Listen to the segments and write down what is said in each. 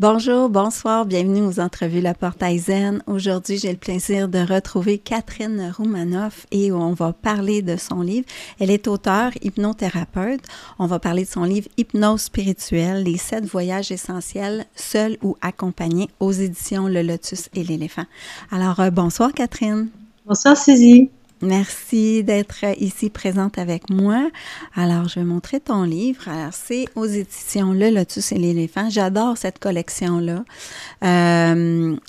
Bonjour, bonsoir, bienvenue aux entrevues La Portail Zen. Aujourd'hui, j'ai le plaisir de retrouver Catherine Roumanoff et on va parler de son livre. Elle est auteure, hypnothérapeute. On va parler de son livre Hypnose spirituelle, les 7 voyages essentiels, seuls ou accompagnés, aux éditions Le Lotus et l'Éléphant. Alors, bonsoir Catherine. Bonsoir Suzy. Merci d'être ici présente avec moi. Alors, je vais montrer ton livre. Alors, c'est aux éditions Le Lotus et l'Éléphant. J'adore cette collection-là,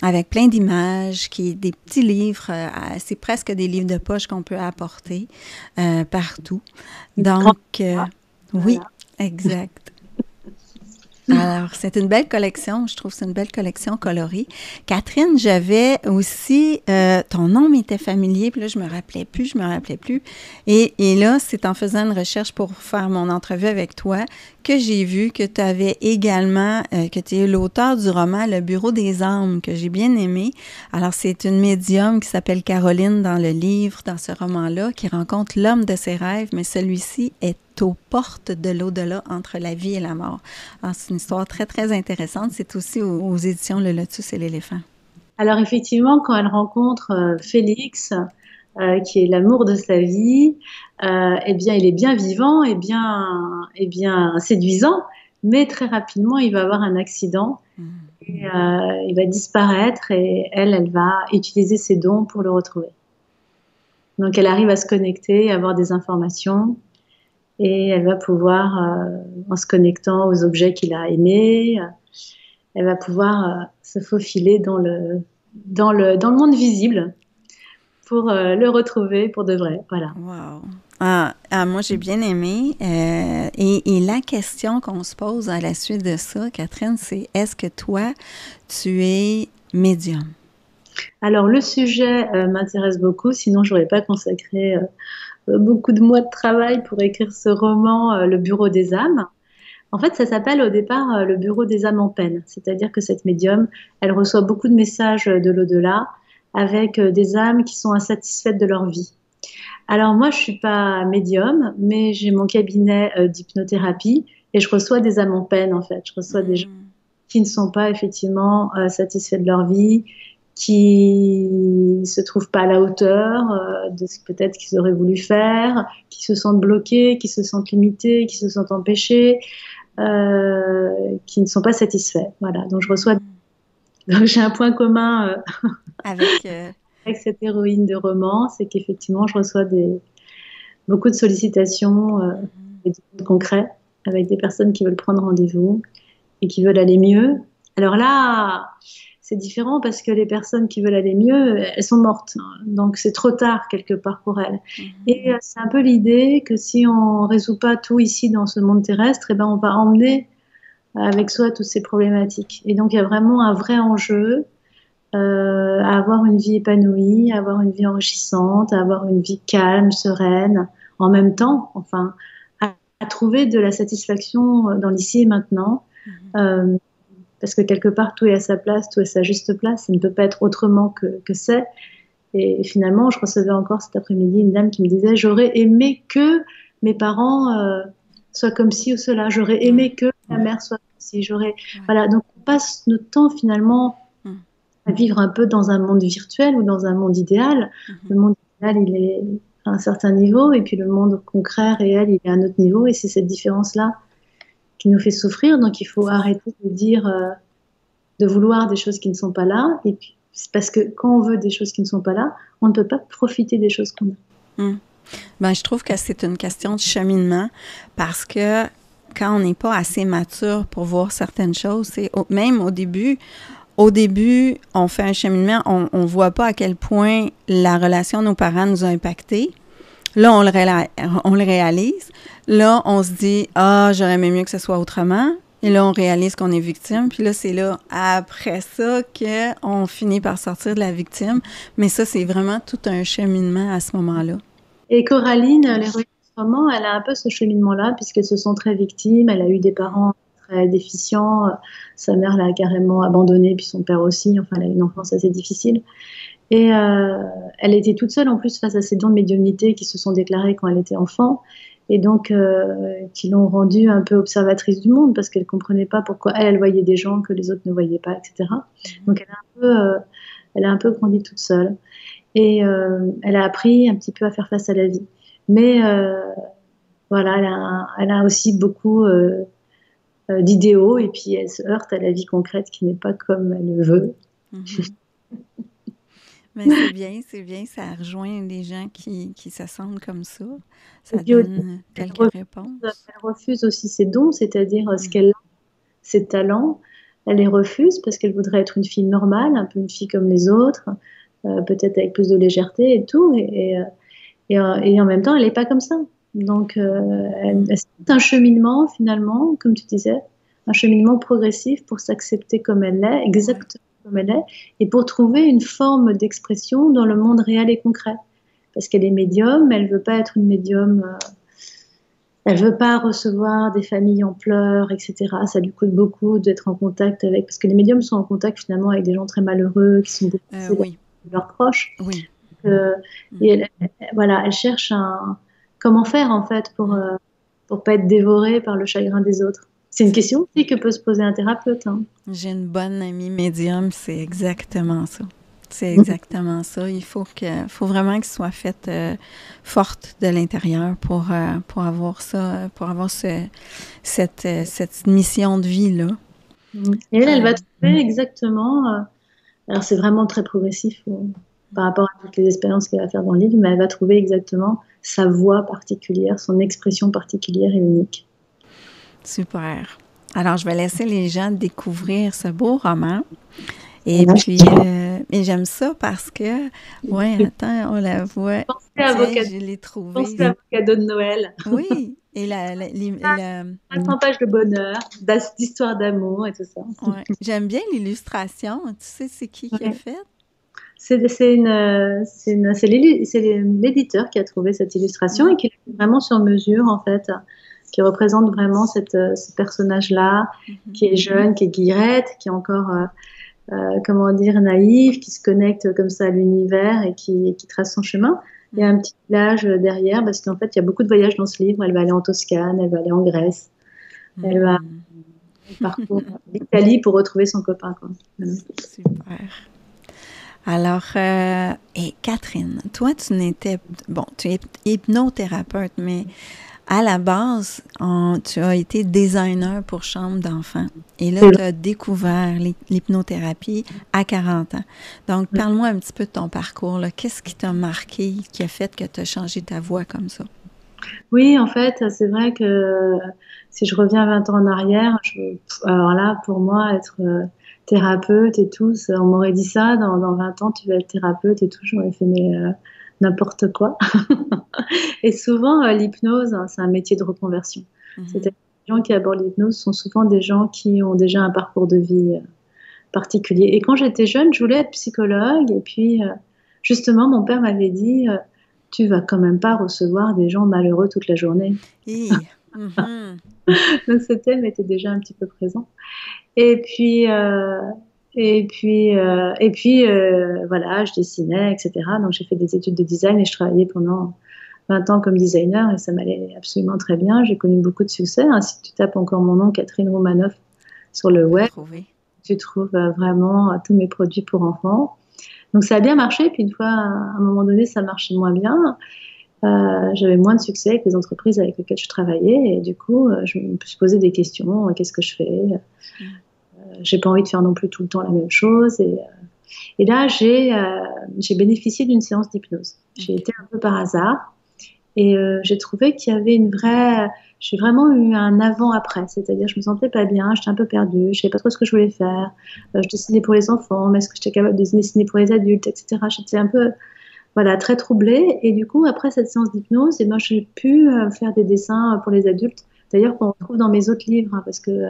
avec plein d'images, qui est des petits livres. C'est presque des livres de poche qu'on peut apporter partout. Donc, oui, exact. Alors, c'est une belle collection. Je trouve que c'est une belle collection colorée. Catherine, j'avais aussi... ton nom m'était familier, puis là, je me rappelais plus. Et là, c'est en faisant une recherche pour faire mon entrevue avec toi que j'ai vu que tu avais également... que tu es l'auteur du roman Le Bureau des âmes, que j'ai bien aimé. Alors, c'est une médium qui s'appelle Caroline dans le livre, dans ce roman-là, qui rencontre l'homme de ses rêves, mais celui-ci est aux portes de l'au-delà entre la vie et la mort. Alors, c'est une histoire très, très intéressante. C'est aussi aux éditions Le Lotus et l'Éléphant. Alors, effectivement, quand elle rencontre Félix, qui est l'amour de sa vie, eh bien, il est bien vivant et bien séduisant, mais très rapidement, il va avoir un accident. Et, il va disparaître et elle va utiliser ses dons pour le retrouver. Donc, elle arrive à se connecter, à avoir des informations. Et elle va pouvoir, en se connectant aux objets qu'il a aimés, elle va pouvoir se faufiler dans le monde visible pour le retrouver pour de vrai. Voilà. Wow. Moi, j'ai bien aimé. Et la question qu'on se pose à la suite de ça, Catherine, c'est est-ce que toi, tu es médium? Alors, le sujet m'intéresse beaucoup, sinon je n'aurais pas consacré beaucoup de mois de travail pour écrire ce roman, Le Bureau des âmes. En fait, ça s'appelle au départ Le Bureau des âmes en peine, c'est-à-dire que cette médium, elle reçoit beaucoup de messages de l'au-delà avec des âmes qui sont insatisfaites de leur vie. Alors moi, je suis pas médium, mais j'ai mon cabinet d'hypnothérapie et je reçois des âmes en peine, en fait. Je reçois des gens qui ne sont pas effectivement satisfaits de leur vie, qui se trouvent pas à la hauteur de ce peut-être qu'ils auraient voulu faire, qui se sentent bloqués, qui se sentent limités, qui se sentent empêchés, qui ne sont pas satisfaits. Voilà. Donc je reçois. Donc j'ai un point commun avec cette héroïne de roman, c'est qu'effectivement je reçois beaucoup de sollicitations et de concrets avec des personnes qui veulent prendre rendez-vous et qui veulent aller mieux. Alors là, c'est différent parce que les personnes qui veulent aller mieux, elles sont mortes. Donc, c'est trop tard quelque part pour elles. Et c'est un peu l'idée que si on ne résout pas tout ici dans ce monde terrestre, eh ben, on va emmener avec soi toutes ces problématiques. Et donc, il y a vraiment un vrai enjeu à avoir une vie épanouie, à avoir une vie enrichissante, à avoir une vie calme, sereine, en même temps, enfin, à trouver de la satisfaction dans l'ici et maintenant. Parce que quelque part, tout est à sa place, tout est à sa juste place. Ça ne peut pas être autrement que c'est. Et finalement, je recevais encore cet après-midi une dame qui me disait « J'aurais aimé que mes parents soient comme ci ou cela. J'aurais aimé que ma mère soit comme ci. » Voilà, donc on passe notre temps finalement à vivre un peu dans un monde virtuel ou dans un monde idéal. Le monde idéal, il est à un certain niveau, et puis le monde concret, réel, il est à un autre niveau. Et c'est cette différence-là qui nous fait souffrir, donc il faut arrêter de dire, de vouloir des choses qui ne sont pas là, et puis c'est parce que quand on veut des choses qui ne sont pas là, on ne peut pas profiter des choses qu'on a. Ben, je trouve que c'est une question de cheminement, parce que quand on n'est pas assez mature pour voir certaines choses, c'est même au début, on fait un cheminement, on ne voit pas à quel point la relation de nos parents nous a impactés. Là, on le réalise. Là, on se dit « Ah, j'aurais aimé mieux que ce soit autrement ». Et là, on réalise qu'on est victime. Puis là, c'est là, après ça, qu'on finit par sortir de la victime. Mais ça, c'est vraiment tout un cheminement à ce moment-là. Et Coraline, l'héroïne de ce roman, elle a un peu ce cheminement-là, puisqu'elle se sent très victime. Elle a eu des parents très déficients. Sa mère l'a carrément abandonnée, puis son père aussi. Enfin, elle a eu une enfance assez difficile. Et elle était toute seule en plus face à ces dons de médiumnité qui se sont déclarés quand elle était enfant. et donc qui l'ont rendue un peu observatrice du monde parce qu'elle comprenait pas pourquoi elle voyait des gens que les autres ne voyaient pas, etc. Donc elle a un peu grandi toute seule et elle a appris un petit peu à faire face à la vie. Mais voilà, elle a aussi beaucoup d'idéaux et puis elle se heurte à la vie concrète qui n'est pas comme elle le veut. Mhm. Mais c'est bien, ça rejoint les gens qui se sentent comme ça. Et Ça puis donne quelques réponses. elle refuse aussi ses dons, c'est-à-dire ce Mm. qu'elle a, ses talents, elle les refuse parce qu'elle voudrait être une fille normale, un peu une fille comme les autres, peut-être avec plus de légèreté et tout. Et en même temps, elle n'est pas comme ça. Donc, c'est un cheminement, finalement, comme tu disais, un cheminement progressif pour s'accepter comme elle est, Ouais. exactement comme elle est, et pour trouver une forme d'expression dans le monde réel et concret. Parce qu'elle est médium, elle ne veut pas être une médium, elle ne veut pas recevoir des familles en pleurs, etc. Ça lui coûte beaucoup d'être en contact avec, parce que les médiums sont en contact finalement avec des gens très malheureux, qui sont beaucoup Oui, de leurs proches. oui. Euh, Mm. et voilà, elle cherche comment faire en fait Mm. pour pas être dévorée par le chagrin des autres. C'est une C'est- question aussi que peut se poser un thérapeute, hein. J'ai une bonne amie médium, c'est exactement ça. C'est exactement ça. Faut vraiment qu'elle soit faite forte de l'intérieur pour avoir ça, pour avoir cette mission de vie-là. Et elle va Euh, trouver exactement. Alors c'est vraiment très progressif par rapport à toutes les expériences qu'elle va faire dans le livre, mais elle va trouver exactement sa voix particulière, son expression particulière et unique. Super. Alors, je vais laisser les gens découvrir ce beau roman. Et Voilà. puis, mais j'aime ça parce que, ouais, attends, on la voit. Tiens, je l'ai Pensez trouvé. à vos cadeaux de Noël. Oui, et 500 pages de bonheur, d'histoire d'amour et tout ça. ouais. J'aime bien l'illustration. Tu sais, c'est qui a Ouais. fait? C'est l'éditeur qui a trouvé cette illustration Mm. et qui l'a fait vraiment sur mesure, en fait, qui représente vraiment ce personnage-là, Mhm. qui est jeune, qui est guillerette, qui est encore, comment dire, naïf, qui se connecte comme ça à l'univers et qui trace son chemin. Il y a Mm. un petit village derrière, parce qu'en fait, il y a beaucoup de voyages dans ce livre. Elle va aller en Toscane, elle va aller en Grèce, elle va Mm. parcourir l'Italie pour retrouver son copain, quoi. Voilà. Super. Alors, et Catherine, toi, tu es hypnothérapeute, mais à la base, tu as été designer pour chambre d'enfants. Et là, tu as découvert l'hypnothérapie à 40 ans. Donc, parle-moi un petit peu de ton parcours, là. Qu'est-ce qui t'a marqué, qui a fait que tu as changé ta voix comme ça? Oui, en fait, c'est vrai que si je reviens 20 ans en arrière, alors là, pour moi, être thérapeute et tout, on m'aurait dit ça, dans 20 ans, tu vas être thérapeute et tout, j'aurais fait mais, n'importe quoi. Et souvent, l'hypnose, hein, c'est un métier de reconversion. C'est-à-dire Mhm. que les gens qui abordent l'hypnose sont souvent des gens qui ont déjà un parcours de vie particulier. Et quand j'étais jeune, je voulais être psychologue. Et puis, justement, mon père m'avait dit, tu vas quand même pas recevoir des gens malheureux toute la journée. Hi. Mhm. Donc ce thème était déjà un petit peu présent. Et puis, voilà, je dessinais, etc. Donc j'ai fait des études de design et je travaillais pendant 20 ans comme designer et ça m'allait absolument très bien. J'ai connu beaucoup de succès, hein. Si tu tapes encore mon nom, Catherine Romanoff, sur On le peut web, trouver. tu trouves vraiment tous mes produits pour enfants. Donc ça a bien marché, puis une fois, à un moment donné, ça marchait moins bien. J'avais moins de succès avec les entreprises avec lesquelles je travaillais et du coup, je me suis posé des questions. Qu'est-ce que je fais? Mm. J'ai pas envie de faire non plus tout le temps la même chose. Et là, j'ai bénéficié d'une séance d'hypnose. J'ai OK. été un peu par hasard et j'ai trouvé qu'il y avait j'ai vraiment eu un avant-après. C'est-à-dire, je me sentais pas bien, j'étais un peu perdue, je savais pas trop ce que je voulais faire. Je dessinais pour les enfants, mais est-ce que j'étais capable de dessiner pour les adultes, etc. J'étais un peu, voilà, très troublée. Et du coup, après cette séance d'hypnose, et ben, j'ai pu faire des dessins pour les adultes. D'ailleurs, qu'on retrouve dans mes autres livres, hein, parce que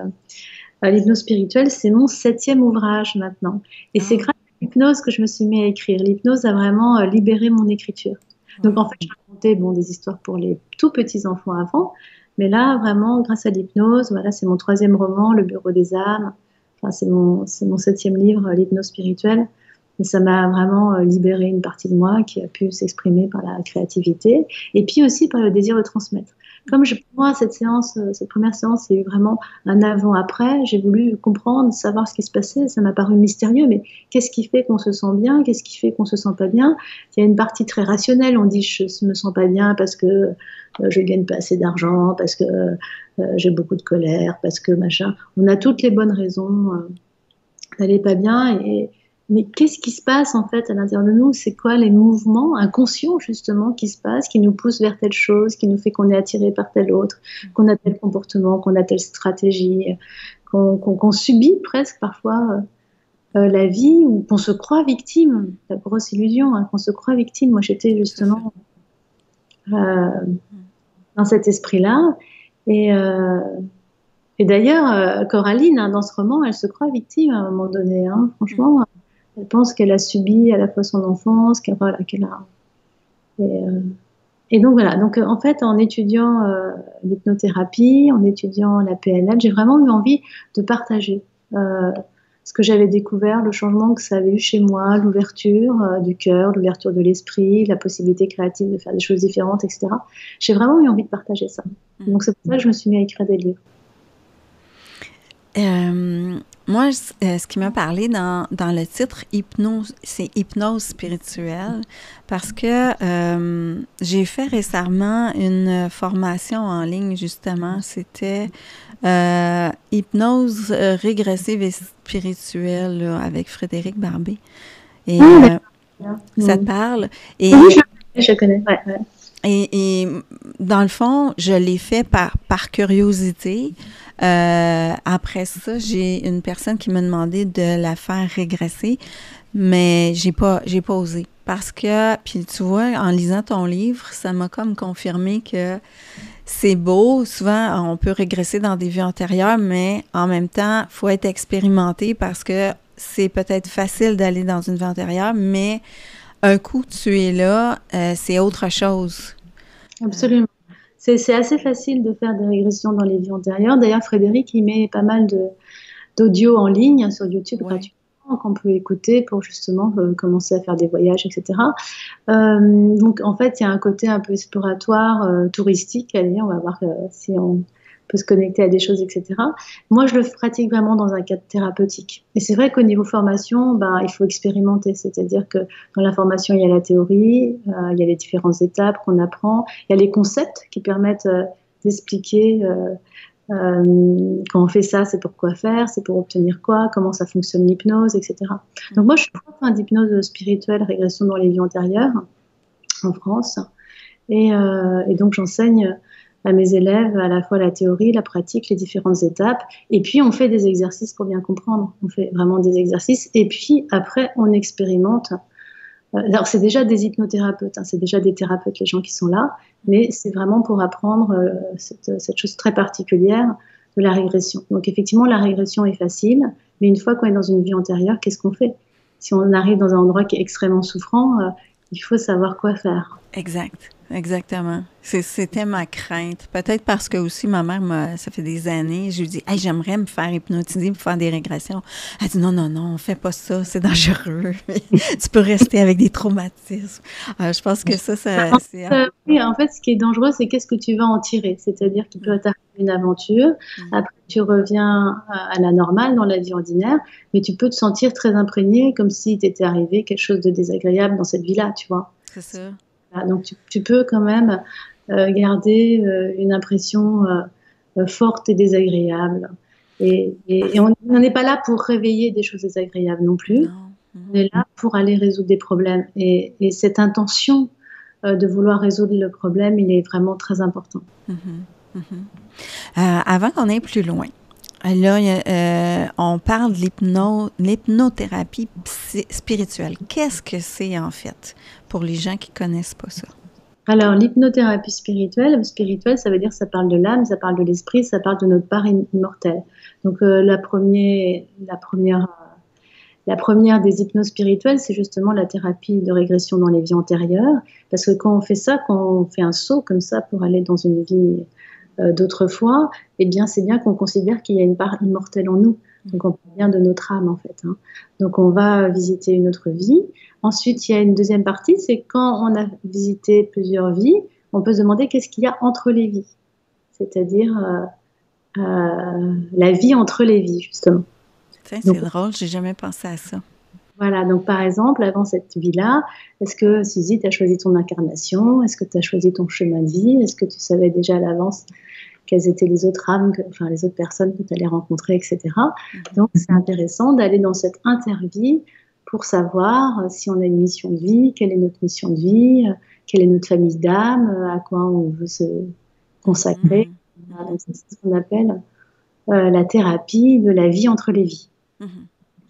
l'hypnose spirituelle, c'est mon 7e ouvrage maintenant. Et c'est Ah, grâce à l'hypnose que je me suis mis à écrire. L'hypnose a vraiment libéré mon écriture. Donc en wow. fait, je racontais des histoires pour les tout petits enfants avant, mais là, vraiment, grâce à l'hypnose, voilà, c'est mon 3e roman, Le Bureau des âmes. Enfin, c'est mon 7e livre, l'hypnose spirituelle. Et ça m'a vraiment libéré une partie de moi qui a pu s'exprimer par la créativité et puis aussi par le désir de transmettre. Comme pour moi, cette première séance, il y a eu vraiment un avant-après. J'ai voulu comprendre, savoir ce qui se passait. Ça m'a paru mystérieux, mais qu'est-ce qui fait qu'on se sent bien? Qu'est-ce qui fait qu'on se sent pas bien? Il y a une partie très rationnelle. On dit, je me sens pas bien parce que je gagne pas assez d'argent, parce que j'ai beaucoup de colère, parce que machin. On a toutes les bonnes raisons d'aller pas bien. Mais qu'est-ce qui se passe en fait à l'intérieur de nous? C'est quoi les mouvements inconscients justement qui se passent, qui nous poussent vers telle chose, qui nous fait qu'on est attiré par tel autre, qu'on a tel comportement, qu'on a telle stratégie, qu'on subit presque parfois la vie ou qu'on se croit victime. La grosse illusion, hein, qu'on se croit victime. Moi j'étais justement dans cet esprit-là. Et, euh, et d'ailleurs, Coraline, hein, dans ce roman, elle se croit victime à un moment donné. Hein, franchement, elle pense qu'elle a subi à la fois son enfance, qu'elle a. Et, euh, et donc voilà. Donc en fait, en étudiant l'hypnothérapie, en étudiant la PNL, j'ai vraiment eu envie de partager ce que j'avais découvert, le changement que ça avait eu chez moi, l'ouverture du cœur, l'ouverture de l'esprit, la possibilité créative de faire des choses différentes, etc. J'ai vraiment eu envie de partager ça. Donc c'est pour ça que je me suis mis à écrire des livres. Moi, ce qui m'a parlé dans le titre hypnose, c'est hypnose spirituelle, parce que j'ai fait récemment une formation en ligne, justement, c'était hypnose régressive et spirituelle là, avec Frédéric Barbé. Et ça te parle? Et, oui, je connais, ouais. Et dans le fond, je l'ai fait par curiosité. Après ça, j'ai une personne qui m'a demandé de la faire régresser, mais j'ai pas osé. Parce que, puis tu vois, en lisant ton livre, ça m'a comme confirmé que c'est beau. Souvent, on peut régresser dans des vies antérieures, mais en même temps, il faut être expérimenté parce que c'est peut-être facile d'aller dans une vie antérieure, mais un coup tu es là, c'est autre chose. Absolument. C'est assez facile de faire des régressions dans les vies antérieures. D'ailleurs, Frédéric, il met pas mal d'audio en ligne sur YouTube gratuitement qu'on peut écouter pour justement commencer à faire des voyages, etc. Donc, en fait, il y a un côté un peu exploratoire, touristique. Allez, on va voir si on peut se connecter à des choses, etc. Moi, je le pratique vraiment dans un cadre thérapeutique. Et c'est vrai qu'au niveau formation, il faut expérimenter. C'est-à-dire que dans la formation, il y a la théorie, il y a les différentes étapes qu'on apprend, il y a les concepts qui permettent d'expliquer quand on fait ça, c'est pour quoi faire, c'est pour obtenir quoi, comment ça fonctionne l'hypnose, etc. Donc moi, je suis prof d'hypnose spirituelle, régression dans les vies antérieures en France. Et donc, j'enseigne à mes élèves à la fois la théorie, la pratique, les différentes étapes. Et puis, on fait des exercices pour bien comprendre. On fait vraiment des exercices. Et puis, après, on expérimente. Alors, c'est déjà des hypnothérapeutes, hein, c'est déjà des thérapeutes, les gens qui sont là. Mais c'est vraiment pour apprendre cette chose très particulière de la régression. Donc, effectivement, la régression est facile. Mais une fois qu'on est dans une vie antérieure, qu'est-ce qu'on fait? Si on arrive dans un endroit qui est extrêmement souffrant, il faut savoir quoi faire. Exact. Exactement. C'était ma crainte. Peut-être parce que aussi ma mère, ça fait des années, je lui dis, hey, j'aimerais me faire hypnotiser pour faire des régressions. Elle dit, non, on fait pas ça, c'est dangereux. Tu peux rester avec des traumatismes. Je pense que ça c'est... Oui, en fait, ce qui est dangereux, c'est qu'est-ce que tu vas en tirer. C'est-à-dire qu'il peut t'arriver une aventure, après tu reviens à la normale dans la vie ordinaire, mais tu peux te sentir très imprégné, comme si t'était arrivé quelque chose de désagréable dans cette vie-là, tu vois. C'est ça. Donc, tu peux quand même garder une impression forte et désagréable. Et on n'est pas là pour réveiller des choses désagréables non plus. Non. On est là pour aller résoudre des problèmes. Et cette intention de vouloir résoudre le problème, il est vraiment très important. Avant qu'on aille plus loin, là, on parle de l'hypnothérapie spirituelle. Qu'est-ce que c'est en fait pour les gens qui ne connaissent pas ça? Alors, l'hypnothérapie spirituelle, ça veut dire que ça parle de l'âme, ça parle de l'esprit, ça parle de notre part immortelle. Donc, la première des hypnoses spirituelles, c'est justement la thérapie de régression dans les vies antérieures. Parce que quand on fait ça, quand on fait un saut comme ça pour aller dans une vie d'autrefois, eh bien, c'est bien qu'on considère qu'il y a une part immortelle en nous. Donc, on parle bien de notre âme, en fait. Hein. Donc, on va visiter une autre vie. Ensuite, il y a une deuxième partie, c'est quand on a visité plusieurs vies, on peut se demander qu'est-ce qu'il y a entre les vies. c'est-à-dire la vie entre les vies, justement. Tiens, Donc, c'est drôle, j'ai jamais pensé à ça. voilà, donc par exemple, avant cette vie-là, est-ce que Suzy, tu as choisi ton incarnation? Est-ce que tu as choisi ton chemin de vie? Est-ce que tu savais déjà à l'avance quelles étaient les autres âmes, enfin les autres personnes que tu allais rencontrer, etc. Donc c'est intéressant d'aller dans cette intervie pour savoir si on a une mission de vie, quelle est notre mission de vie, quelle est notre famille d'âme, à quoi on veut se consacrer. Voilà, donc c'est ce qu'on appelle la thérapie de la vie entre les vies.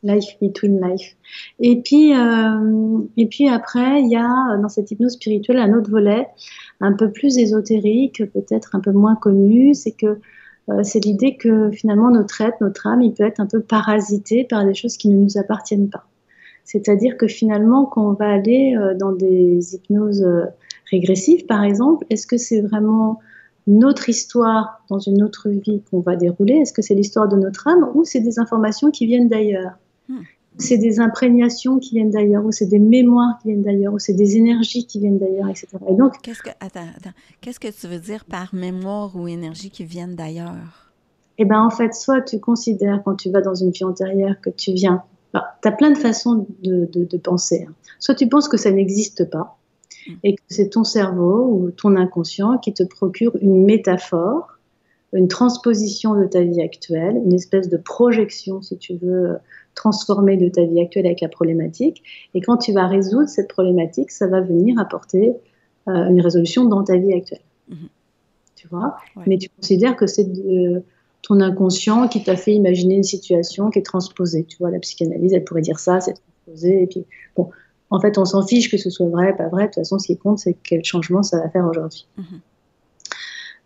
Life between life. Et puis après, il y a dans cette hypnose spirituelle un autre volet un peu plus ésotérique, peut-être un peu moins connu, c'est que c'est l'idée que finalement notre être, notre âme, il peut être un peu parasité par des choses qui ne nous appartiennent pas. C'est-à-dire que finalement, quand on va aller dans des hypnoses régressives, par exemple, est-ce que c'est vraiment notre histoire dans une autre vie qu'on va dérouler? Est-ce que c'est l'histoire de notre âme ou c'est des informations qui viennent d'ailleurs? C'est des imprégnations qui viennent d'ailleurs, ou c'est des mémoires qui viennent d'ailleurs, ou c'est des énergies qui viennent d'ailleurs, etc. Et donc, Attends. Qu'est-ce que tu veux dire par mémoire ou énergie qui viennent d'ailleurs? eh ben, en fait, soit tu considères quand tu vas dans une vie antérieure que tu viens, tu as plein de façons de penser. Soit tu penses que ça n'existe pas et que c'est ton cerveau ou ton inconscient qui te procure une métaphore, une transposition de ta vie actuelle, une espèce de projection, si tu veux, transformée de ta vie actuelle avec la problématique. Et quand tu vas résoudre cette problématique, ça va venir apporter une résolution dans ta vie actuelle. Tu vois? Ouais. Mais tu considères que c'est ton inconscient qui t'a fait imaginer une situation qui est transposée. Tu vois, la psychanalyse, elle pourrait dire ça, c'est transposé. Et puis, bon, en fait, on s'en fiche que ce soit vrai, pas vrai. De toute façon, ce qui compte, c'est quel changement ça va faire aujourd'hui.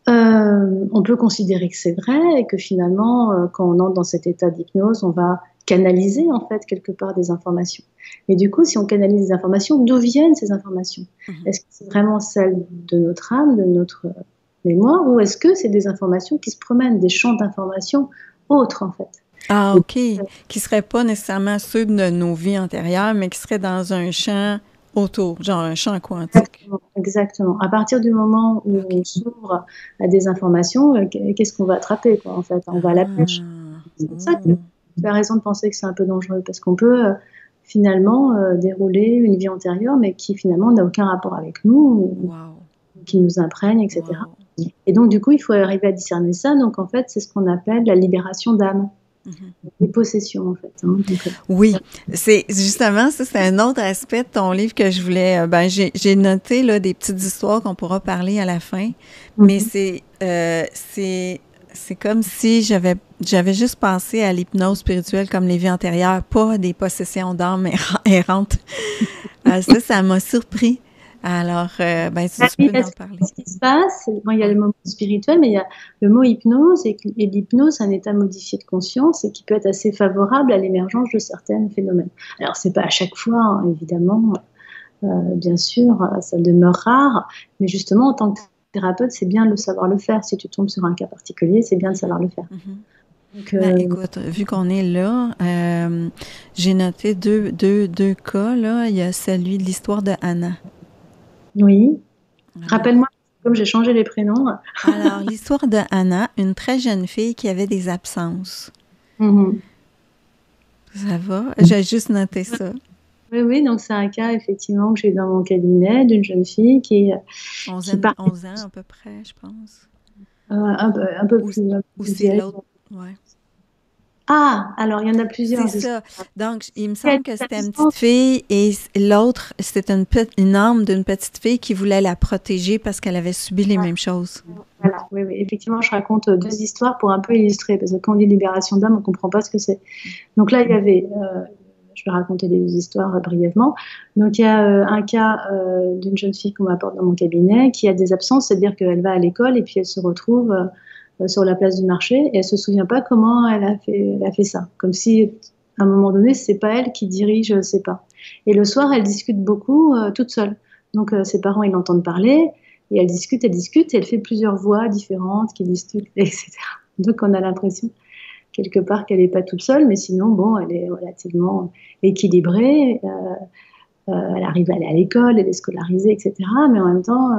On peut considérer que c'est vrai et que finalement, quand on entre dans cet état d'hypnose, on va canaliser en fait quelque part des informations. Mais du coup, si on canalise des informations, d'où viennent ces informations? Est-ce que c'est vraiment celles de notre âme, de notre mémoire, ou est-ce que c'est des informations qui se promènent, des champs d'informations autres en fait? Ah, OK. Qui ne seraient pas nécessairement ceux de nos vies antérieures, mais qui seraient dans un champ autour, genre un champ quantique. Exactement. À partir du moment où on s'ouvre à des informations, qu'est-ce qu'on va attraper, quoi, en fait? On va à la pêche. C'est pour ça que tu as raison de penser que c'est un peu dangereux, parce qu'on peut finalement dérouler une vie antérieure, mais qui finalement n'a aucun rapport avec nous, ou qui nous imprègne, etc. Et donc, du coup, il faut arriver à discerner ça. Donc, en fait, c'est ce qu'on appelle la libération d'âme. Les possessions, en fait. Hein. Donc, oui, c'est justement, ça, c'est un autre aspect de ton livre que je voulais... j'ai noté là, des petites histoires qu'on pourra parler à la fin, mais c'est comme si j'avais juste pensé à l'hypnose spirituelle comme les vies antérieures, pas des possessions d'âme errantes. Ça m'a surpris. Alors, si tu peux en parler. Ce qui se passe, il y a le mot spirituel, mais il y a le mot hypnose, et l'hypnose, c'est un état modifié de conscience et qui peut être assez favorable à l'émergence de certains phénomènes. Alors, c'est pas à chaque fois, hein, évidemment, bien sûr, ça demeure rare, mais justement, en tant que thérapeute, c'est bien de savoir le faire. Si tu tombes sur un cas particulier, c'est bien de savoir le faire. Donc, écoute, vu qu'on est là, j'ai noté deux cas, là. Il y a celui de l'histoire de Anna. Oui. Rappelle-moi, comme j'ai changé les prénoms. Alors, l'histoire de Anna, une très jeune fille qui avait des absences. Ça va? J'ai juste noté ça. Oui, donc c'est un cas, effectivement, que j'ai eu dans mon cabinet, d'une jeune fille qui... 11 ans à peu près, je pense. Un peu plus. Ou c'est l'autre, ouais. Ah, alors il y en a plusieurs. C'est ça. Donc, il me semble que c'était une petite fille et l'autre, c'était une âme d'une petite fille qui voulait la protéger parce qu'elle avait subi les mêmes choses. Voilà, oui, effectivement, je raconte deux histoires pour un peu illustrer, parce que quand on dit libération d'âme, on ne comprend pas ce que c'est. Donc là, il y avait, je vais raconter les deux histoires brièvement. Donc il y a un cas d'une jeune fille qu'on m'apporte dans mon cabinet qui a des absences, c'est-à-dire qu'elle va à l'école et puis elle se retrouve... sur la place du marché et elle se souvient pas comment elle a fait ça, comme si à un moment donné c'est pas elle qui dirige ses pas. Et le soir elle discute beaucoup toute seule, donc ses parents ils l'entendent parler et elle discute et elle fait plusieurs voix différentes qui discutent, etc. Donc on a l'impression quelque part qu'elle est pas toute seule, mais sinon bon, elle est relativement équilibrée, elle arrive à aller à l'école, elle est scolarisée, etc. Mais en même temps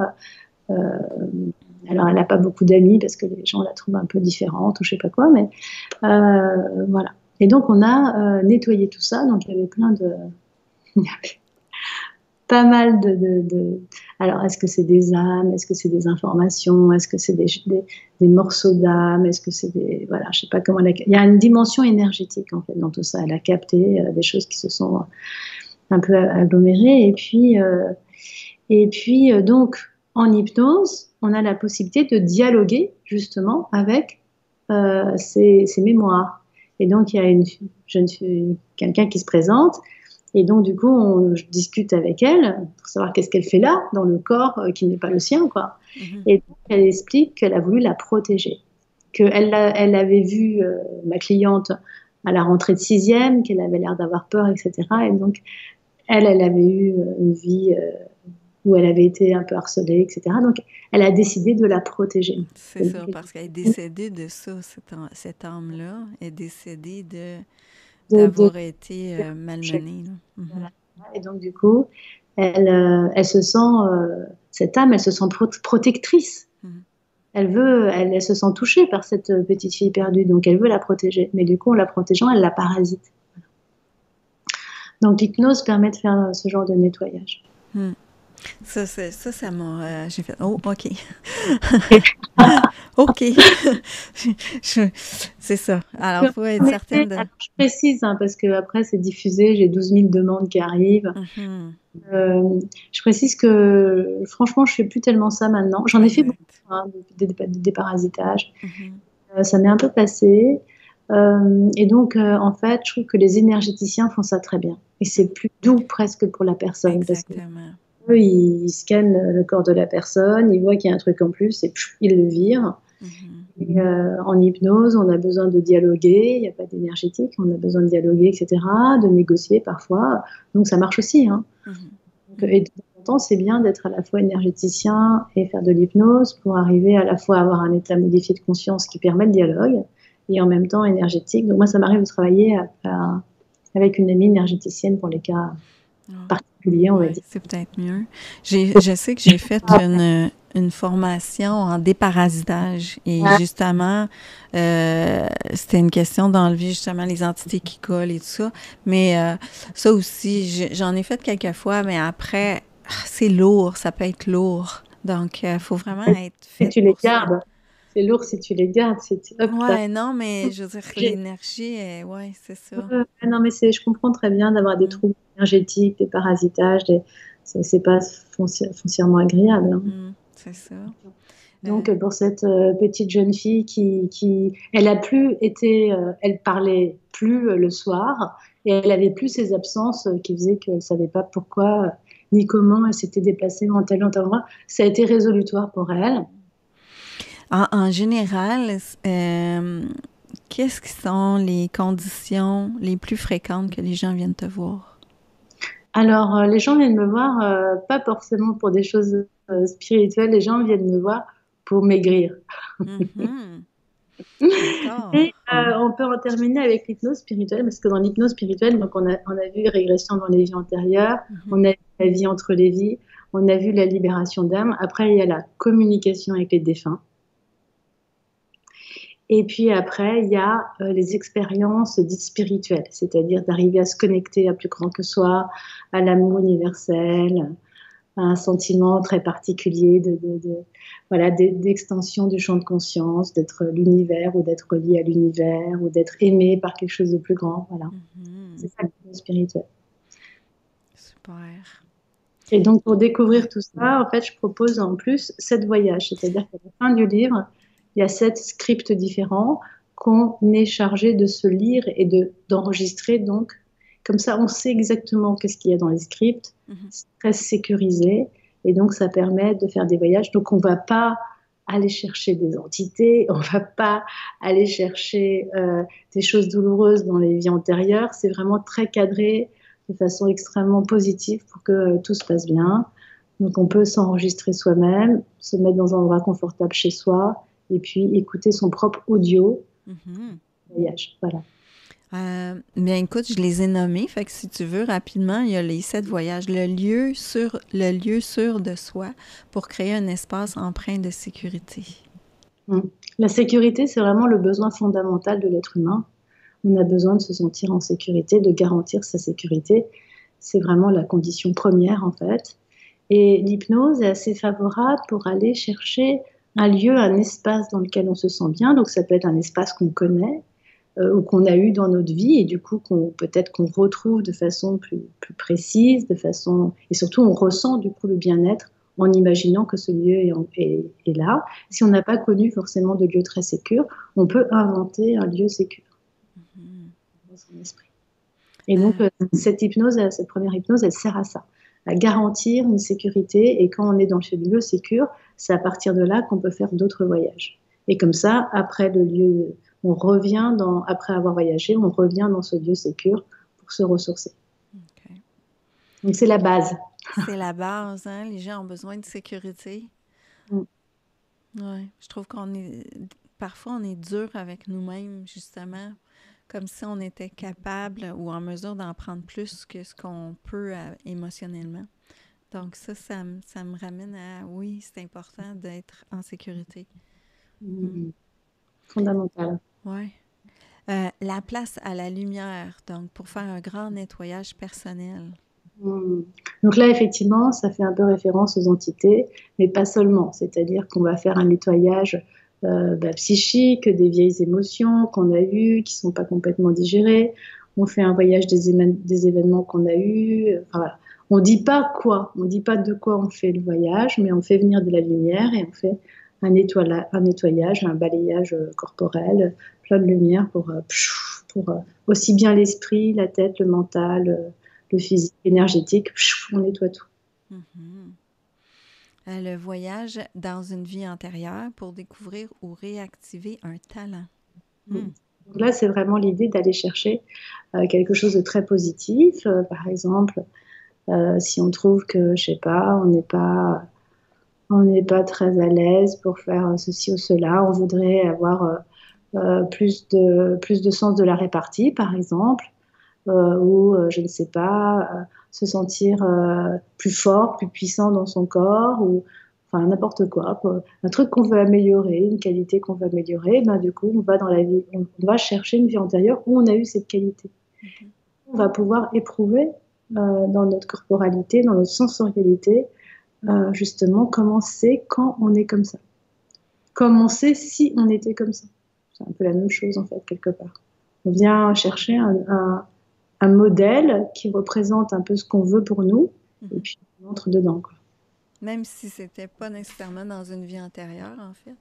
Alors, elle n'a pas beaucoup d'amis parce que les gens la trouvent un peu différente ou je sais pas quoi, mais voilà. Et donc, on a nettoyé tout ça. Donc, il y avait il y avait pas mal Alors, est-ce que c'est des âmes? Est-ce que c'est des informations? Est-ce que c'est des morceaux d'âme? Est-ce que c'est des... Voilà, je sais pas comment... Il y a une dimension énergétique, en fait, dans tout ça. Elle a capté des choses qui se sont un peu agglomérées. Et puis, donc, en hypnose, on a la possibilité de dialoguer, justement, avec ces mémoires. Et donc, il y a quelqu'un qui se présente. Et donc, du coup, je discute avec elle pour savoir qu'est-ce qu'elle fait là, dans le corps qui n'est pas le sien, quoi. Et donc, elle explique qu'elle a voulu la protéger. Elle avait vu ma cliente à la rentrée de sixième, qu'elle avait l'air d'avoir peur, etc. Et donc, elle avait eu une vie où elle avait été un peu harcelée, etc. Donc, elle a décidé de la protéger. C'est ça, parce qu'elle est décédée de ça, cette âme-là est décédée d'avoir été malmenée. Voilà. Et donc, du coup, elle se sent, cette âme, elle se sent protectrice. Elle se sent touchée par cette petite fille perdue, donc elle veut la protéger. Mais du coup, en la protégeant, elle la parasite. Donc, l'hypnose permet de faire ce genre de nettoyage. Ça m'a... j'ai fait... Oh, OK. OK. C'est ça. Alors, il faut être certaine de... Alors, je précise, parce qu'après, c'est diffusé, j'ai 12 000 demandes qui arrivent. Je précise que, franchement, je ne fais plus tellement ça maintenant. J'en ai fait beaucoup, des parasitages. Ça m'est un peu passé. Et donc, en fait, je trouve que les énergéticiens font ça très bien. Et c'est plus doux presque pour la personne. Exactement. Parce que eux, ils scannent le corps de la personne, ils voient qu'il y a un truc en plus et ils le virent. Et, en hypnose, on a besoin de dialoguer, il n'y a pas d'énergétique, on a besoin de dialoguer, etc., de négocier parfois. Donc, ça marche aussi. Et de temps en temps, c'est bien d'être à la fois énergéticien et faire de l'hypnose pour arriver à la fois à avoir un état modifié de conscience qui permet le dialogue et en même temps énergétique. Donc, moi, ça m'arrive de travailler avec une amie énergéticienne pour les cas particuliers, on va dire. C'est peut-être mieux. Je sais que j'ai fait une formation en déparasitage et justement, c'était une question d'enlever justement les entités qui collent et tout ça. Mais ça aussi, j'en ai fait quelques fois, mais après, c'est lourd, ça peut être lourd. Donc, il faut vraiment être fait. Si tu les gardes. C'est lourd si tu les gardes. Non, mais je veux dire, l'énergie, c'est ça. Non, mais je comprends très bien d'avoir des troubles énergétiques, des parasitages, c'est pas foncièrement agréable. C'est ça. Donc, pour cette petite jeune fille elle parlait plus le soir et elle avait plus ces absences qui faisaient qu'elle savait pas pourquoi ni comment elle s'était déplacée dans tel endroit. Ça a été résolutoire pour elle. En général, qu'est-ce qui sont les conditions les plus fréquentes que les gens viennent te voir? Alors, les gens viennent me voir, pas forcément pour des choses spirituelles, les gens viennent me voir pour maigrir. Et on peut en terminer avec l'hypnose spirituelle, parce que dans l'hypnose spirituelle, donc on a vu régression dans les vies antérieures, on a vu la vie entre les vies, on a vu la libération d'âme. Après, il y a la communication avec les défunts. Et puis après, il y a les expériences dites spirituelles, c'est-à-dire d'arriver à se connecter à plus grand que soi, à l'amour universel, à un sentiment très particulier d'extension du champ de conscience, d'être l'univers ou d'être lié à l'univers ou d'être aimé par quelque chose de plus grand. Voilà. C'est ça le spirituel. Super. Et donc, pour découvrir tout ça, en fait, je propose en plus 7 voyages, c'est-à-dire qu'à la fin du livre, il y a 7 scripts différents qu'on est chargé de se lire et d'enregistrer. Donc, comme ça, on sait exactement qu'est-ce qu'il y a dans les scripts. C'est très sécurisé. Et donc, ça permet de faire des voyages. Donc, on ne va pas aller chercher des entités. On ne va pas aller chercher des choses douloureuses dans les vies antérieures. C'est vraiment très cadré de façon extrêmement positive pour que tout se passe bien. Donc, on peut s'enregistrer soi-même, se mettre dans un endroit confortable chez soi et puis écouter son propre audio voyage. Voilà. Bien, écoute, je les ai nommés. Fait que si tu veux, rapidement, il y a les 7 voyages. Le lieu sûr de soi pour créer un espace empreint de sécurité. Mm. La sécurité, c'est vraiment le besoin fondamental de l'être humain. On a besoin de se sentir en sécurité, de garantir sa sécurité. C'est vraiment la condition première, en fait. Et l'hypnose est assez favorable pour aller chercher un lieu, un espace dans lequel on se sent bien. Donc, ça peut être un espace qu'on connaît ou qu'on a eu dans notre vie et du coup, peut-être qu'on retrouve de façon plus précise, et surtout, on ressent du coup le bien-être en imaginant que ce lieu est là. Si on n'a pas connu forcément de lieu très sécure, on peut inventer un lieu sécure dans son esprit. Et donc, cette première hypnose, elle sert à ça, à garantir une sécurité. Et quand on est dans ce lieu sécure, c'est à partir de là qu'on peut faire d'autres voyages. Et comme ça, après le lieu, après avoir voyagé, on revient dans ce lieu sécure pour se ressourcer. Okay. Donc, c'est la base. C'est la base, hein? Les gens ont besoin de sécurité. Ouais, je trouve parfois on est dur avec nous-mêmes, justement, comme si on était capable ou en mesure d'en prendre plus que ce qu'on peut émotionnellement. Donc ça me ramène à, oui, c'est important d'être en sécurité. Fondamental. Oui. La place à la lumière, donc pour faire un grand nettoyage personnel. Donc là, effectivement, ça fait un peu référence aux entités, mais pas seulement. C'est-à-dire qu'on va faire un nettoyage psychique, des vieilles émotions qu'on a eues, qui ne sont pas complètement digérées. On fait un voyage des événements qu'on a eus. Enfin, voilà. On ne dit pas de quoi on fait le voyage, mais on fait venir de la lumière et on fait un nettoyage, un balayage corporel, plein de lumière pour aussi bien l'esprit, la tête, le mental, le physique, l'énergétique, on nettoie tout. Le voyage dans une vie antérieure pour découvrir ou réactiver un talent. Donc là, c'est vraiment l'idée d'aller chercher quelque chose de très positif. Par exemple, si on trouve que, je sais pas, on n'est pas très à l'aise pour faire ceci ou cela, on voudrait avoir plus de sens de la répartie, par exemple, ou je ne sais pas, se sentir plus fort, plus puissant dans son corps, ou enfin n'importe quoi. Un truc qu'on veut améliorer, une qualité qu'on veut améliorer, ben, du coup, on va dans la vie, on va chercher une vie antérieure où on a eu cette qualité. On va pouvoir éprouver dans notre corporalité, dans notre sensorialité, justement, comment c'est quand on est comme ça. Comment c'est si on était comme ça. C'est un peu la même chose, en fait, quelque part. On vient chercher un modèle qui représente un peu ce qu'on veut pour nous, et puis on entre dedans, quoi. Même si c'était pas nécessairement dans une vie antérieure, en fait.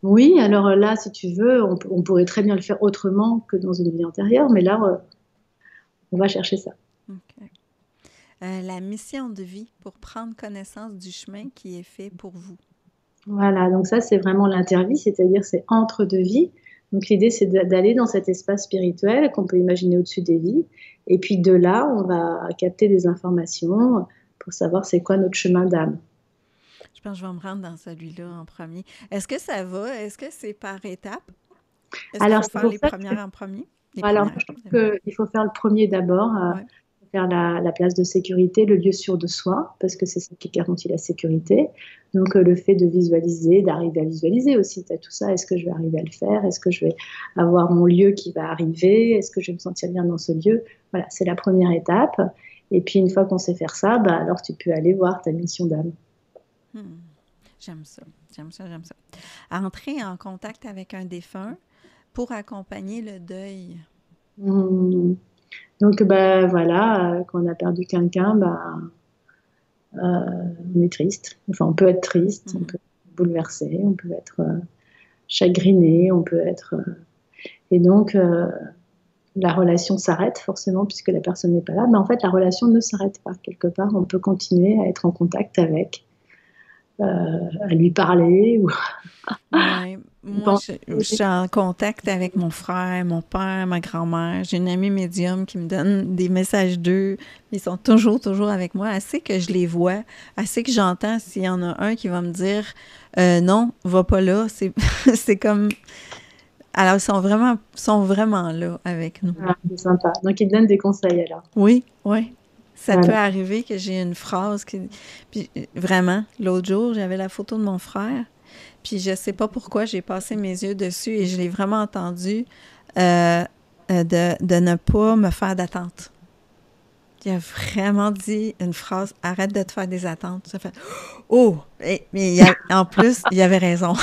Oui, alors là, si tu veux, on pourrait très bien le faire autrement que dans une vie antérieure, mais là, on va chercher ça. Okay. La mission de vie pour prendre connaissance du chemin qui est fait pour vous. Voilà, donc ça, c'est vraiment l'intervie, c'est-à-dire c'est entre deux vies. Donc l'idée, c'est d'aller dans cet espace spirituel qu'on peut imaginer au-dessus des vies. Et puis de là, on va capter des informations pour savoir c'est quoi notre chemin d'âme. Je pense que je vais me rendre dans celui-là en premier. Est-ce que ça va? Est-ce que c'est par étapes? Est-ce qu'il faut faire les premières en premier? Alors, je trouve qu'il faut faire le premier d'abord, faire la place de sécurité, le lieu sûr de soi, parce que c'est ça qui garantit la sécurité. Donc, le fait de visualiser, d'arriver à visualiser aussi, tu as tout ça. Est-ce que je vais arriver à le faire? Est-ce que je vais avoir mon lieu qui va arriver? Est-ce que je vais me sentir bien dans ce lieu? Voilà, c'est la première étape. Et puis, une fois qu'on sait faire ça, alors tu peux aller voir ta mission d'âme. J'aime ça. Entrer en contact avec un défunt pour accompagner le deuil. Donc, voilà, quand on a perdu quelqu'un, on est triste. Enfin, on peut être triste, on peut être bouleversé, on peut être chagriné, on peut être... Et donc, la relation s'arrête forcément puisque la personne n'est pas là. Mais en fait, la relation ne s'arrête pas. Quelque part, on peut continuer à être en contact avec, à lui parler. Oui, moi, je suis en contact avec mon frère, mon père, ma grand-mère. J'ai une amie médium qui me donne des messages d'eux. Ils sont toujours avec moi. Assez que je les vois, assez que j'entends s'il y en a un qui va me dire « Non, va pas là ». C'est comme... Alors, sont vraiment là avec nous. Ah, c'est sympa. Donc, ils te donnent des conseils alors. Oui, oui. Ça peut Voilà. arriver que j'ai une phrase qui... Puis vraiment, l'autre jour, j'avais la photo de mon frère, puis je sais pas pourquoi j'ai passé mes yeux dessus et je l'ai vraiment entendu de ne pas me faire d'attente. Il a vraiment dit une phrase, arrête de te faire des attentes. Ça fait, oh! Mais en plus, il avait raison.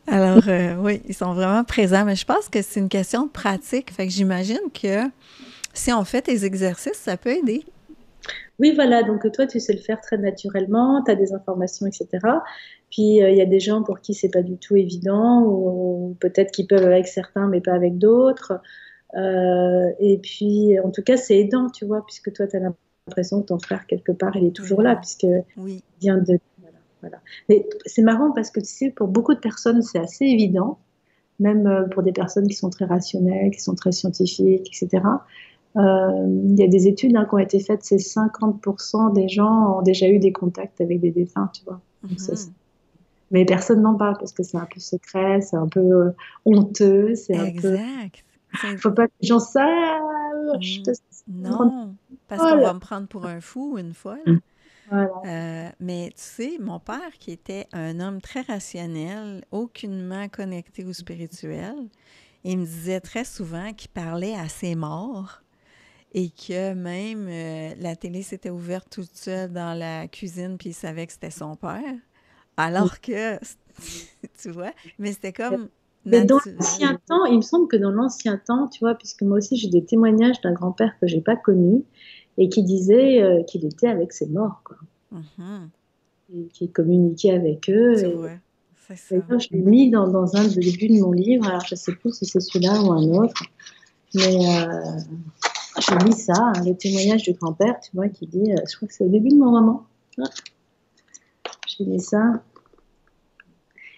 Alors, oui, ils sont vraiment présents, mais je pense que c'est une question de pratique. Fait que j'imagine que si on fait tes exercices, ça peut aider. Oui, voilà. Donc, toi, tu sais le faire très naturellement. Tu as des informations, etc. Puis, il y a des gens pour qui c'est pas du tout évident, ou peut-être qu'ils peuvent avec certains, mais pas avec d'autres. Et puis, en tout cas, c'est aidant, tu vois, puisque toi, tu as l'impression que ton frère, quelque part, il est toujours là, Mhm. puisqu'il Oui. vient de... Voilà, voilà. Mais c'est marrant parce que, tu sais, pour beaucoup de personnes, c'est assez évident, même pour des personnes qui sont très rationnelles, qui sont très scientifiques, etc. Il y a des études qui ont été faites, c'est 50% des gens ont déjà eu des contacts avec des défunts, tu vois. Donc, Mhm. mais personne n'en parle parce que c'est un peu secret, c'est un peu honteux, c'est un peu... Exact. Faut pas que les gens savent, je te Mm, non, parce qu'on folle. va me prendre pour un fou ou une folle. Voilà. Mais tu sais, mon père, qui était un homme très rationnel, aucunement connecté au spirituel, il me disait très souvent qu'il parlait à ses morts et que même la télé s'était ouverte toute seule dans la cuisine puis il savait que c'était son père. Alors que, tu vois, mais c'était comme Mais dans naturel. l'ancien temps, il me semble que dans l'ancien temps, tu vois, puisque moi aussi j'ai des témoignages d'un grand-père que j'ai pas connu et qui disait qu'il était avec ses morts, quoi, Mhm. et qu'il communiquait avec eux. Tu Et vois, c'est ça. d'ailleurs, je l'ai mis dans un des débuts de mon livre. Alors, je sais plus si c'est celui-là ou un autre, mais j'ai mis ça, hein, le témoignage du grand-père, tu vois, qui dit, je crois que c'est au début de mon roman. Ah, j'ai mis ça.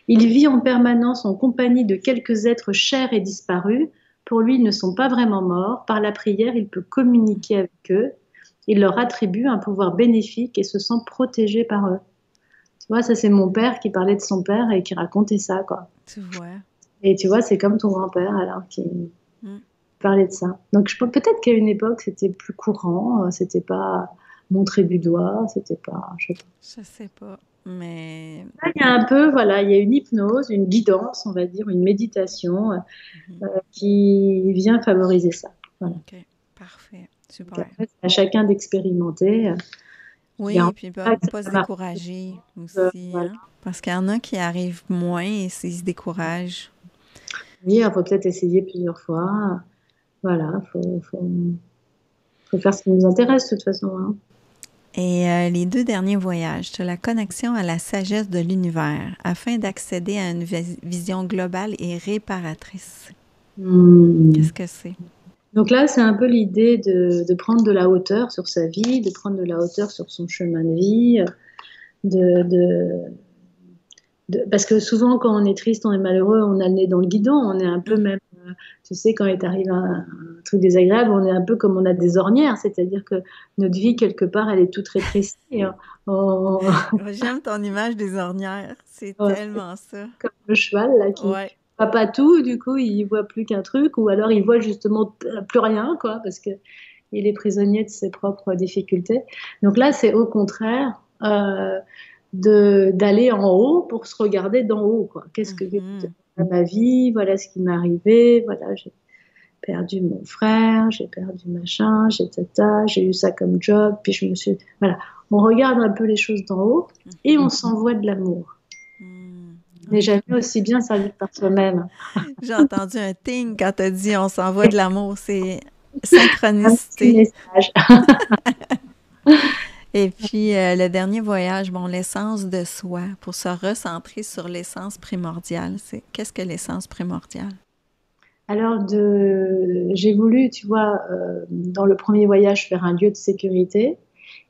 Il vit en permanence en compagnie de quelques êtres chers et disparus. Pour lui, ils ne sont pas vraiment morts. Par la prière, il peut communiquer avec eux. Il leur attribue un pouvoir bénéfique et se sent protégé par eux. Tu vois, ça c'est mon père qui parlait de son père et qui racontait ça, quoi. Tu vois. Et tu vois, c'est comme ton grand-père alors qui Mm. parlait de ça. Donc je pense peut-être qu'à une époque c'était plus courant, c'était pas montré du doigt, c'était pas, je sais pas. Je sais pas, mais... Là, il y a un peu, voilà, il y a une hypnose, une guidance, on va dire, une méditation Mhm. qui vient favoriser ça. Voilà. OK, parfait, Donc super. après, c'est à chacun d'expérimenter. Je Oui, garantis puis pas que pas ça se marche. décourager aussi, Voilà. hein? Parce qu'il y en a qui arrivent moins et ils se découragent. Oui, il faut peut-être essayer plusieurs fois. Voilà, faut faire ce qui nous intéresse de toute façon, hein. Et les 2 derniers voyages, tu as la connexion à la sagesse de l'univers afin d'accéder à une vision globale et réparatrice. Hmm. Qu'est-ce que c'est? Donc là, c'est un peu l'idée de prendre de la hauteur sur sa vie, de prendre de la hauteur sur son chemin de vie, de, de, parce que souvent, quand on est triste, on est malheureux, on a le nez dans le guidon, on est un peu Mm. même, tu sais, quand il t'arrive un truc désagréable, on est un peu comme on a des ornières, c'est-à-dire que notre vie, quelque part, elle est toute rétrécie, hein. J'aime ton image des ornières. C'est Ouais, tellement ça. comme le cheval, là, qui Ouais. voit pas tout, du coup, il voit plus qu'un truc, ou alors il voit justement plus rien, quoi, parce que il est prisonnier de ses propres difficultés. Donc là, c'est au contraire d'aller en haut pour se regarder d'en haut, quoi. Qu'est-ce que j'ai Mhm. dans ma vie? Voilà ce qui m'est arrivé. Voilà, j'ai perdu mon frère, j'ai perdu machin, j'ai tata, j'ai eu ça comme job, puis je me suis... Voilà, on regarde un peu les choses d'en haut et on Mhm. s'envoie de l'amour. Mm. On n'est OK. jamais aussi bien servi que par soi-même. J'ai entendu un ting quand t'as dit on s'envoie de l'amour. C'est Un petit synchronicité. message. Et puis, le dernier voyage, bon, l'essence de soi, pour se recentrer sur l'essence primordiale. Qu'est-ce que l'essence primordiale? Alors, j'ai voulu, tu vois, dans le premier voyage, faire un lieu de sécurité.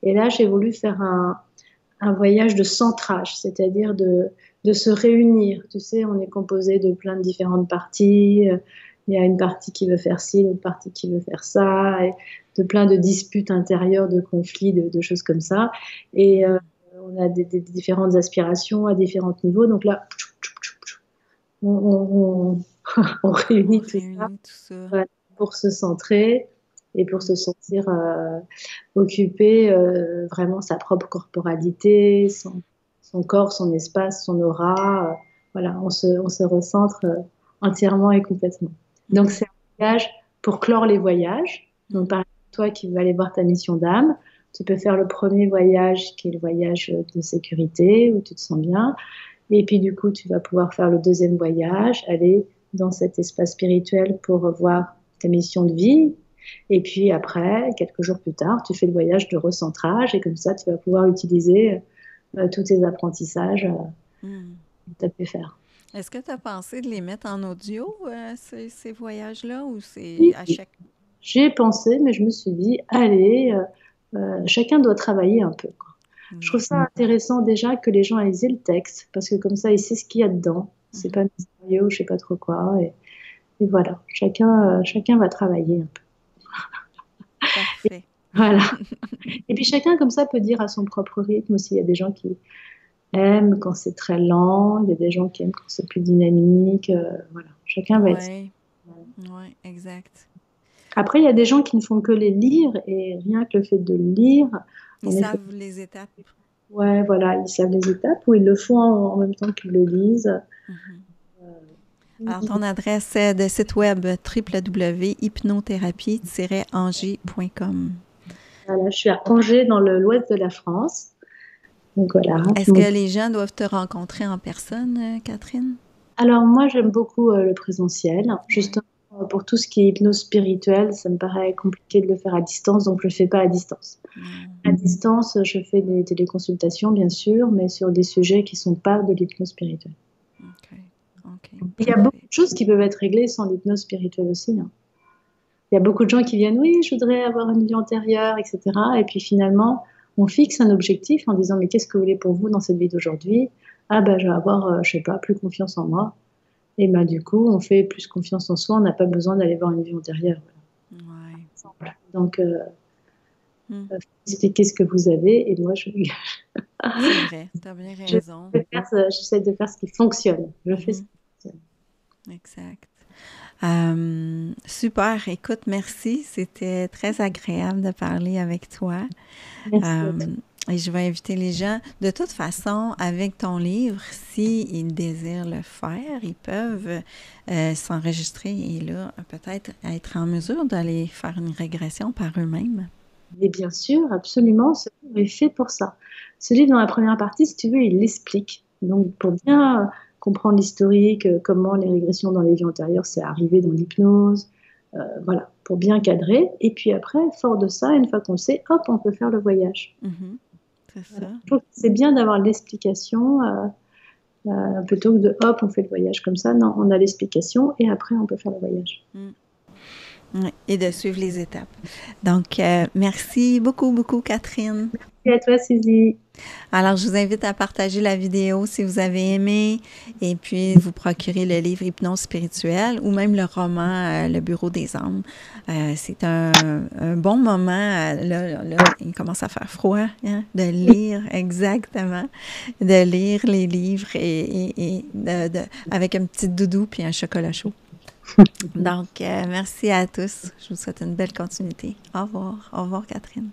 Et là, j'ai voulu faire un voyage de centrage, c'est-à-dire de se réunir. Tu sais, on est composé de plein de différentes parties. Il y a une partie qui veut faire ci, l'autre partie qui veut faire ça, et de plein de disputes intérieures, de conflits, de choses comme ça. Et Mm. on a des différentes aspirations à différents niveaux. Donc là, on, on On réunit tout ça, réunit tout ça. ouais, pour se centrer et pour se sentir occuper vraiment sa propre corporalité, son corps, son espace, son aura. Voilà, on se recentre entièrement et complètement. Donc, Mm. c'est un voyage pour clore les voyages. Donc, Mm. par exemple, toi qui veux aller voir ta mission d'âme, tu peux faire le premier voyage qui est le voyage de sécurité où tu te sens bien. Et puis, du coup, tu vas pouvoir faire le deuxième voyage, aller dans cet espace spirituel pour voir ta mission de vie. Et puis après, quelques jours plus tard, tu fais le voyage de recentrage et comme ça, tu vas pouvoir utiliser tous tes apprentissages Mm. que tu as pu faire. Est-ce que tu as pensé de les mettre en audio, ces voyages-là, ou c'est Oui, à chaque... j'y ai pensé, mais je me suis dit, allez, chacun doit travailler un peu, quoi. Je trouve Ouais. ça intéressant déjà que les gens aient le texte, parce que comme ça, ils savent ce qu'il y a dedans. C'est Mhm. pas mystérieux, je sais pas trop quoi. Et voilà, chacun va travailler un peu. Et Parfait. voilà. Et puis chacun comme ça peut dire à son propre rythme aussi. Il y a des gens qui aiment quand c'est très lent, il y a des gens qui aiment quand c'est plus dynamique. Voilà, chacun va être. Ouais, ouais, exact. Après, il y a des gens qui ne font que les lire et rien que le fait de le lire, Ils en effet, savent les étapes. ouais, voilà, ils savent les étapes ou ils le font en même temps qu'ils le lisent. Mhm. Alors, Ils- ton adresse de site web www.hypnothérapie-angers.com. Voilà, je suis à Angers dans l'ouest de la France. Donc voilà. Est-ce que les gens doivent te rencontrer en personne, Catherine? Alors moi, j'aime beaucoup le présentiel. Oui. Justement, pour tout ce qui est hypnose spirituelle, ça me paraît compliqué de le faire à distance, donc je le fais pas à distance. Non. À distance, je fais des téléconsultations, bien sûr, mais sur des sujets qui sont pas de l'hypnose spirituelle. OK. OK. Il y a beaucoup Parfait. de choses qui peuvent être réglées sans l'hypnose spirituelle aussi, hein. Il y a beaucoup de gens qui viennent, oui, je voudrais avoir une vie antérieure, etc. Et puis finalement, on fixe un objectif en disant, mais qu'est-ce que vous voulez pour vous dans cette vie d'aujourd'hui? Ah ben, je vais avoir, je sais pas, plus confiance en moi. Et ben, du coup, on fait plus confiance en soi, on n'a pas besoin d'aller voir une vie antérieure. Ouais. Voilà. Donc, Hmm. expliquez ce que vous avez et moi, C'est vrai. Tu as bien je raison. j'essaie de faire ce qui fonctionne. Je fais ce Mhm. qui fonctionne. Exact. Super. Écoute, merci. C'était très agréable de parler avec toi. Merci à Euh, toi. et je vais inviter les gens. De toute façon, avec ton livre, s'ils désirent le faire, ils peuvent s'enregistrer et là, peut-être être en mesure d'aller faire une régression par eux-mêmes. Et bien sûr, absolument, ce livre est fait pour ça. Ce livre, dans la première partie, si tu veux, il l'explique. Donc, pour bien comprendre l'historique, comment les régressions dans les vies antérieures, c'est arrivé dans l'hypnose, voilà, pour bien cadrer. Et puis après, fort de ça, une fois qu'on le sait, hop, on peut faire le voyage. Mhm. C'est Voilà. ça. Je trouve que c'est bien d'avoir l'explication plutôt que de hop, on fait le voyage comme ça. Non, on a l'explication et après, on peut faire le voyage. Mm. Ouais, et de suivre les étapes. Donc, merci beaucoup, beaucoup, Catherine. Et à toi, Suzy. Alors, je vous invite à partager la vidéo si vous avez aimé et puis vous procurer le livre Hypnose spirituelle ou même le roman Le Bureau des âmes. C'est un bon moment. Là, il commence à faire froid, hein, de lire, exactement, de lire les livres avec un petit doudou puis un chocolat chaud. Donc, merci à tous. Je vous souhaite une belle continuité. Au revoir. Au revoir, Catherine.